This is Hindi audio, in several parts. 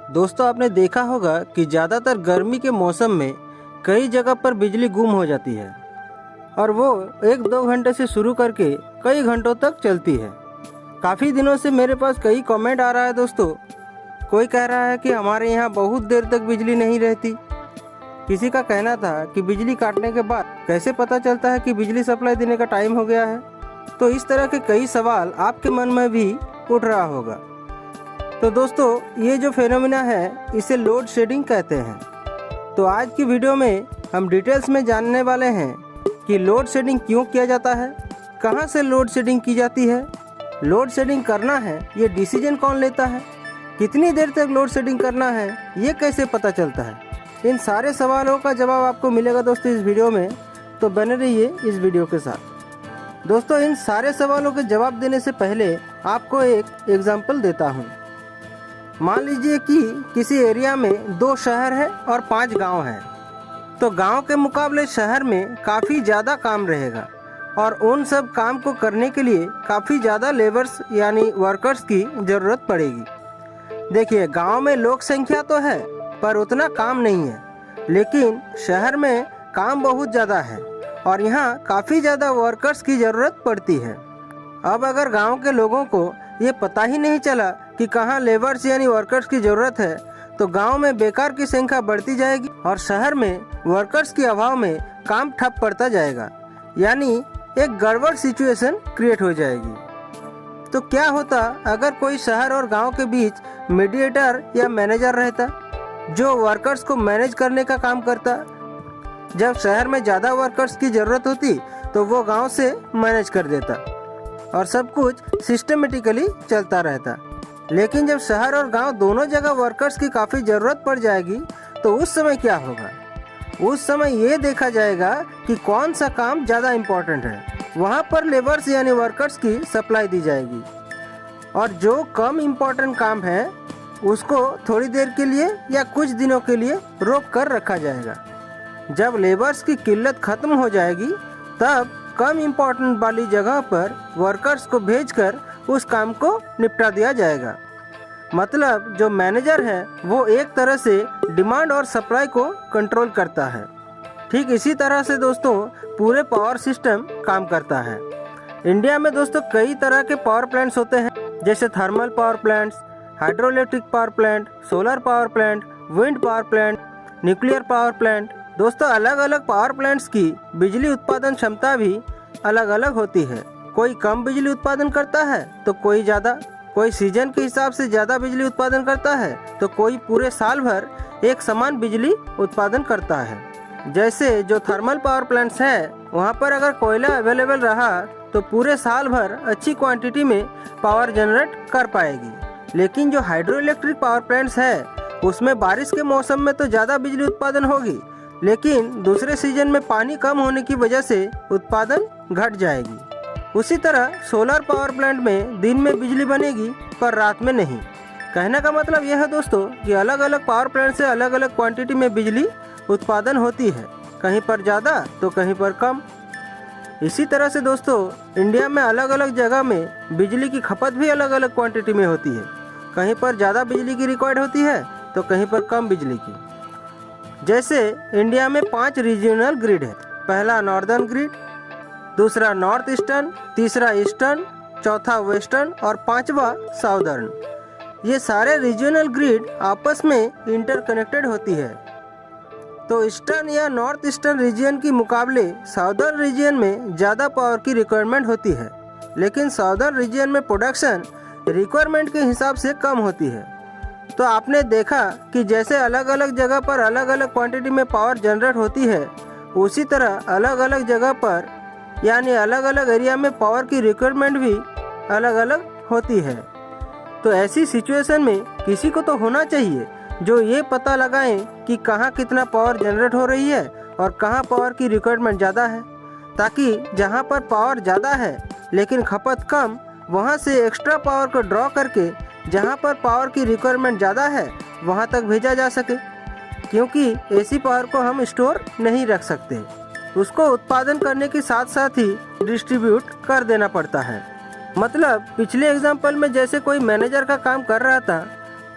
दोस्तों, आपने देखा होगा कि ज़्यादातर गर्मी के मौसम में कई जगह पर बिजली गुम हो जाती है और वो 1-2 घंटे से शुरू करके कई घंटों तक चलती है। काफ़ी दिनों से मेरे पास कई कमेंट आ रहा है दोस्तों। कोई कह रहा है कि हमारे यहाँ बहुत देर तक बिजली नहीं रहती। किसी का कहना था कि बिजली काटने के बाद कैसे पता चलता है कि बिजली सप्लाई देने का टाइम हो गया है। तो इस तरह के कई सवाल आपके मन में भी उठ रहा होगा। तो दोस्तों, ये जो फेनोमेना है इसे लोड शेडिंग कहते हैं। तो आज की वीडियो में हम डिटेल्स में जानने वाले हैं कि लोड शेडिंग क्यों किया जाता है, कहाँ से लोड शेडिंग की जाती है, लोड शेडिंग करना है ये डिसीजन कौन लेता है, कितनी देर तक लोड शेडिंग करना है ये कैसे पता चलता है। इन सारे सवालों का जवाब आपको मिलेगा दोस्तों इस वीडियो में, तो बने रहिए इस वीडियो के साथ। दोस्तों, इन सारे सवालों के जवाब देने से पहले आपको एक एग्जाम्पल देता हूँ। मान लीजिए कि किसी एरिया में 2 शहर है और 5 गांव हैं। तो गांव के मुकाबले शहर में काफ़ी ज़्यादा काम रहेगा और उन सब काम को करने के लिए काफ़ी ज़्यादा लेबर्स यानी वर्कर्स की ज़रूरत पड़ेगी। देखिए, गांव में लोक संख्या तो है पर उतना काम नहीं है, लेकिन शहर में काम बहुत ज़्यादा है और यहाँ काफ़ी ज़्यादा वर्कर्स की ज़रूरत पड़ती है। अब अगर गांव के लोगों को ये पता ही नहीं चला कि कहाँ लेबर्स यानी वर्कर्स की ज़रूरत है, तो गांव में बेकार की संख्या बढ़ती जाएगी और शहर में वर्कर्स के अभाव में काम ठप पड़ता जाएगा, यानी एक गड़बड़ सिचुएशन क्रिएट हो जाएगी। तो क्या होता अगर कोई शहर और गांव के बीच मीडिएटर या मैनेजर रहता जो वर्कर्स को मैनेज करने का काम करता। जब शहर में ज़्यादा वर्कर्स की ज़रूरत होती तो वो गांव से मैनेज कर देता और सब कुछ सिस्टमेटिकली चलता रहता। लेकिन जब शहर और गांव दोनों जगह वर्कर्स की काफ़ी ज़रूरत पड़ जाएगी तो उस समय क्या होगा? उस समय ये देखा जाएगा कि कौन सा काम ज़्यादा इम्पोर्टेंट है, वहाँ पर लेबर्स यानी वर्कर्स की सप्लाई दी जाएगी और जो कम इम्पोर्टेंट काम है उसको थोड़ी देर के लिए या कुछ दिनों के लिए रोक कर रखा जाएगा। जब लेबर्स की किल्लत ख़त्म हो जाएगी तब कम इम्पोर्टेंट वाली जगह पर वर्कर्स को भेजकर उस काम को निपटा दिया जाएगा। मतलब जो मैनेजर है वो एक तरह से डिमांड और सप्लाई को कंट्रोल करता है। ठीक इसी तरह से दोस्तों पूरे पावर सिस्टम काम करता है। इंडिया में दोस्तों कई तरह के पावर प्लांट्स होते हैं, जैसे thermal power plants, hydro electric power plant, solar power plant, wind power plant, nuclear power plant. दोस्तों, अलग अलग पावर प्लांट्स की बिजली उत्पादन क्षमता भी अलग अलग होती है। कोई कम बिजली उत्पादन करता है तो कोई ज़्यादा, कोई सीजन के हिसाब से ज़्यादा बिजली उत्पादन करता है तो कोई पूरे साल भर एक समान बिजली उत्पादन करता है। जैसे जो थर्मल पावर प्लांट्स है वहाँ पर अगर कोयला अवेलेबल रहा तो पूरे साल भर अच्छी क्वांटिटी में पावर जनरेट कर पाएगी। लेकिन जो हाइड्रो इलेक्ट्रिक पावर प्लांट्स है उसमें बारिश के मौसम में तो ज़्यादा बिजली उत्पादन होगी, लेकिन दूसरे सीजन में पानी कम होने की वजह से उत्पादन घट जाएगी। उसी तरह सोलर पावर प्लांट में दिन में बिजली बनेगी पर रात में नहीं। कहने का मतलब यह है दोस्तों कि अलग अलग पावर प्लांट से अलग अलग क्वांटिटी में बिजली उत्पादन होती है, कहीं पर ज़्यादा तो कहीं पर कम। इसी तरह से दोस्तों इंडिया में अलग अलग जगह में बिजली की खपत भी अलग अलग क्वांटिटी में होती है। कहीं पर ज़्यादा बिजली की रिक्वायर्ड होती है तो कहीं पर कम बिजली की। जैसे इंडिया में 5 रीजनल ग्रिड है। पहला नॉर्दर्न ग्रिड, दूसरा नॉर्थ ईस्टर्न, तीसरा ईस्टर्न, चौथा वेस्टर्न और 5वां साउदर्न। ये सारे रीजनल ग्रिड आपस में इंटरकनेक्टेड होती है। तो ईस्टर्न या नॉर्थ ईस्टर्न रीजन की मुकाबले साउदर्न रीजन में ज़्यादा पावर की रिक्वायरमेंट होती है, लेकिन साउदर्न रीजन में प्रोडक्शन रिक्वायरमेंट के हिसाब से कम होती है। तो आपने देखा कि जैसे अलग अलग जगह पर अलग अलग क्वांटिटी में पावर जनरेट होती है, उसी तरह अलग अलग जगह पर यानी अलग अलग एरिया में पावर की रिक्वायरमेंट भी अलग अलग होती है। तो ऐसी सिचुएशन में किसी को तो होना चाहिए जो ये पता लगाएं कि कहाँ कितना पावर जनरेट हो रही है और कहाँ पावर की रिक्वायरमेंट ज़्यादा है, ताकि जहाँ पर पावर ज़्यादा है लेकिन खपत कम, वहाँ से एक्स्ट्रा पावर को ड्रॉ करके जहाँ पर पावर की रिक्वायरमेंट ज़्यादा है वहाँ तक भेजा जा सके। क्योंकि ऐसी पावर को हम स्टोर नहीं रख सकते, उसको उत्पादन करने के साथ साथ ही डिस्ट्रीब्यूट कर देना पड़ता है। मतलब पिछले एग्जाम्पल में जैसे कोई मैनेजर का काम कर रहा था,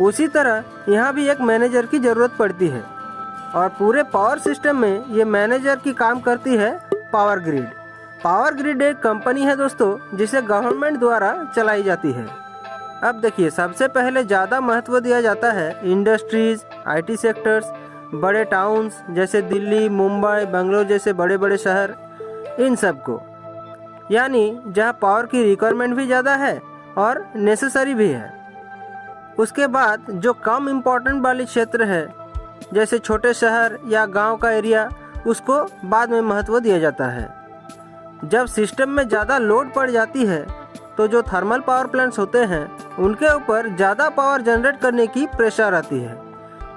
उसी तरह यहाँ भी एक मैनेजर की ज़रूरत पड़ती है और पूरे पावर सिस्टम में ये मैनेजर की काम करती है पावर ग्रिड। पावर ग्रिड एक कंपनी है दोस्तों जिसे गवर्नमेंट द्वारा चलाई जाती है। अब देखिए, सबसे पहले ज़्यादा महत्व दिया जाता है इंडस्ट्रीज़, आईटी सेक्टर्स, बड़े टाउन्स जैसे दिल्ली, मुंबई, बेंगलोर जैसे बड़े बड़े शहर, इन सब को, यानी जहाँ पावर की रिक्वायरमेंट भी ज़्यादा है और नेसेसरी भी है। उसके बाद जो कम इम्पोर्टेंट वाली क्षेत्र है जैसे छोटे शहर या गांव का एरिया, उसको बाद में महत्व दिया जाता है। जब सिस्टम में ज़्यादा लोड पड़ जाती है तो जो थर्मल पावर प्लांट्स होते हैं उनके ऊपर ज़्यादा पावर जनरेट करने की प्रेशर आती है,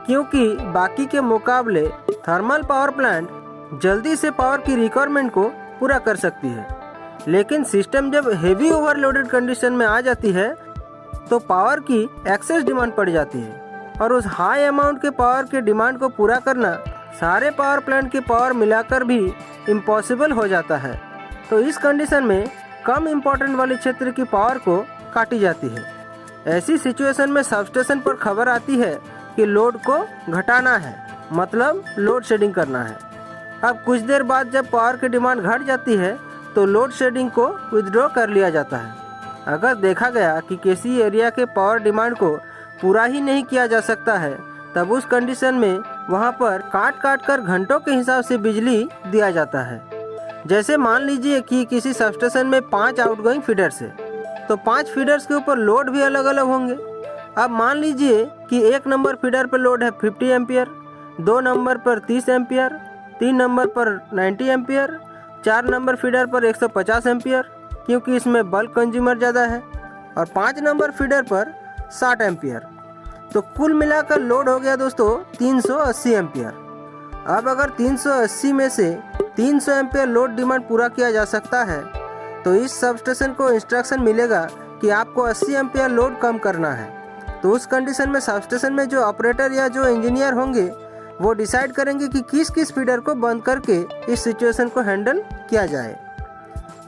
क्योंकि बाकी के मुकाबले थर्मल पावर प्लांट जल्दी से पावर की रिक्वायरमेंट को पूरा कर सकती है। लेकिन सिस्टम जब हेवी ओवरलोडेड कंडीशन में आ जाती है तो पावर की एक्सेस डिमांड पड़ जाती है और उस हाई अमाउंट के पावर के डिमांड को पूरा करना सारे पावर प्लांट की पावर मिलाकर भी इम्पॉसिबल हो जाता है। तो इस कंडीशन में कम इम्पोर्टेंट वाले क्षेत्र की पावर को काटी जाती है। ऐसी सिचुएशन में सबस्टेशन पर खबर आती है कि लोड को घटाना है, मतलब लोड शेडिंग करना है। अब कुछ देर बाद जब पावर की डिमांड घट जाती है तो लोड शेडिंग को विथड्रॉ कर लिया जाता है। अगर देखा गया कि किसी एरिया के पावर डिमांड को पूरा ही नहीं किया जा सकता है, तब उस कंडीशन में वहां पर काट काट कर घंटों के हिसाब से बिजली दिया जाता है। जैसे मान लीजिए कि किसी सबस्टेशन में 5 आउटगोइंग फीडर्स है, तो 5 फीडर्स के ऊपर लोड भी अलग अलग होंगे। अब मान लीजिए कि 1 नंबर फीडर पर लोड है 50 एम्पियर, 2 नंबर पर 30 एम्पियर, 3 नंबर पर 90 एम्पियर, 4 नंबर फीडर पर 150 एम्पियर क्योंकि इसमें बल्क कंज्यूमर ज़्यादा है, और 5 नंबर फीडर पर 60 एम्पियर। तो कुल मिलाकर लोड हो गया दोस्तों 380 एम्पियर। अब अगर 380 में से 300 एम्पियर लोड डिमांड पूरा किया जा सकता है तो इस सबस्टेशन को इंस्ट्रक्शन मिलेगा कि आपको 80 एम्पियर लोड कम करना है। तो उस कंडीशन में सबस्टेशन में जो ऑपरेटर या जो इंजीनियर होंगे वो डिसाइड करेंगे कि किस किस फीडर को बंद करके इस सिचुएशन को हैंडल किया जाए।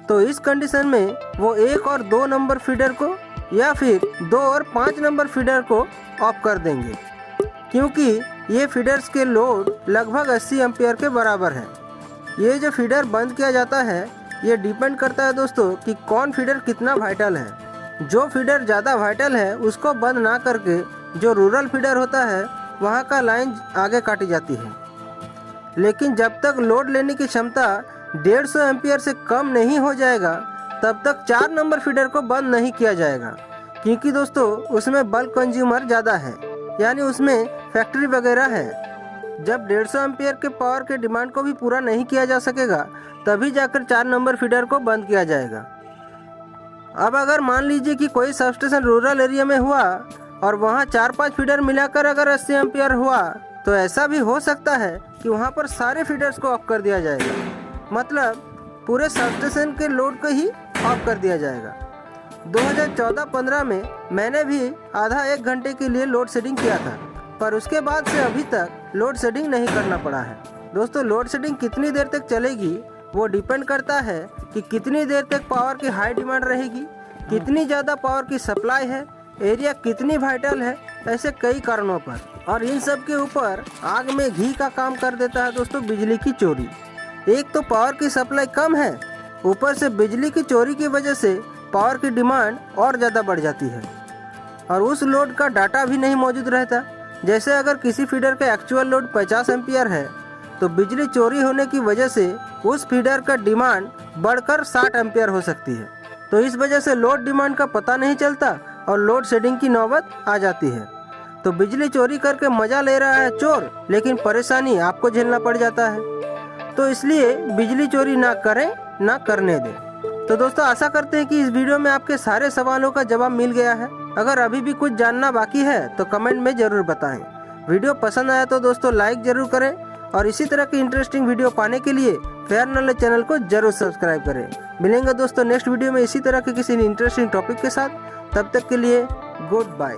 तो इस कंडीशन में वो 1 और 2 नंबर फीडर को या फिर 2 और 5 नंबर फीडर को ऑफ कर देंगे, क्योंकि ये फीडर्स के लोड लगभग 80 एम्पियर के बराबर है। ये जो फीडर बंद किया जाता है ये डिपेंड करता है दोस्तों कि कौन फीडर कितना वाइटल है। जो फीडर ज़्यादा वाइटल है उसको बंद ना करके जो रूरल फीडर होता है वहाँ का लाइन आगे काटी जाती है। लेकिन जब तक लोड लेने की क्षमता 150 एम्पियर से कम नहीं हो जाएगा तब तक 4 नंबर फीडर को बंद नहीं किया जाएगा, क्योंकि दोस्तों उसमें बल्क कंज्यूमर ज़्यादा है, यानी उसमें फैक्ट्री वगैरह है। जब 150 एम्पियर के पावर के डिमांड को भी पूरा नहीं किया जा सकेगा तभी जाकर 4 नंबर फीडर को बंद किया जाएगा। अब अगर मान लीजिए कि कोई सबस्टेशन रूरल एरिया में हुआ और वहाँ 4-5 फीडर मिलाकर अगर 80 एम्पियर हुआ तो ऐसा भी हो सकता है कि वहाँ पर सारे फीडर्स को ऑफ कर दिया जाएगा, मतलब पूरे सबस्टेशन के लोड को ही ऑफ कर दिया जाएगा। 2014-15 में मैंने भी आधा 1 घंटे के लिए लोड शेडिंग किया था, पर उसके बाद से अभी तक लोड शेडिंग नहीं करना पड़ा है। दोस्तों, लोड शेडिंग कितनी देर तक चलेगी वो डिपेंड करता है कि कितनी देर तक पावर की हाई डिमांड रहेगी, कितनी ज़्यादा पावर की सप्लाई है, एरिया कितनी वाइटल है, ऐसे कई कारणों पर। और इन सब के ऊपर आग में घी का काम कर देता है दोस्तों बिजली की चोरी। एक तो पावर की सप्लाई कम है, ऊपर से बिजली की चोरी की वजह से पावर की डिमांड और ज़्यादा बढ़ जाती है और उस लोड का डाटा भी नहीं मौजूद रहता। जैसे अगर किसी फीडर का एक्चुअल लोड 50 एम्पियर है तो बिजली चोरी होने की वजह से उस फीडर का डिमांड बढ़कर 60 एम्पियर हो सकती है। तो इस वजह से लोड डिमांड का पता नहीं चलता और लोड शेडिंग की नौबत आ जाती है। तो बिजली चोरी करके मजा ले रहा है चोर, लेकिन परेशानी आपको झेलना पड़ जाता है। तो इसलिए बिजली चोरी ना करें, ना करने दें। तो दोस्तों, आशा करते हैं कि इस वीडियो में आपके सारे सवालों का जवाब मिल गया है। अगर अभी भी कुछ जानना बाकी है तो कमेंट में ज़रूर बताएं। वीडियो पसंद आया तो दोस्तों लाइक ज़रूर करें और इसी तरह की इंटरेस्टिंग वीडियो पाने के लिए फेयर नॉलेज चैनल को जरूर सब्सक्राइब करें। मिलेंगे दोस्तों नेक्स्ट वीडियो में इसी तरह के किसी इंटरेस्टिंग टॉपिक के साथ। तब तक के लिए गुड बाय।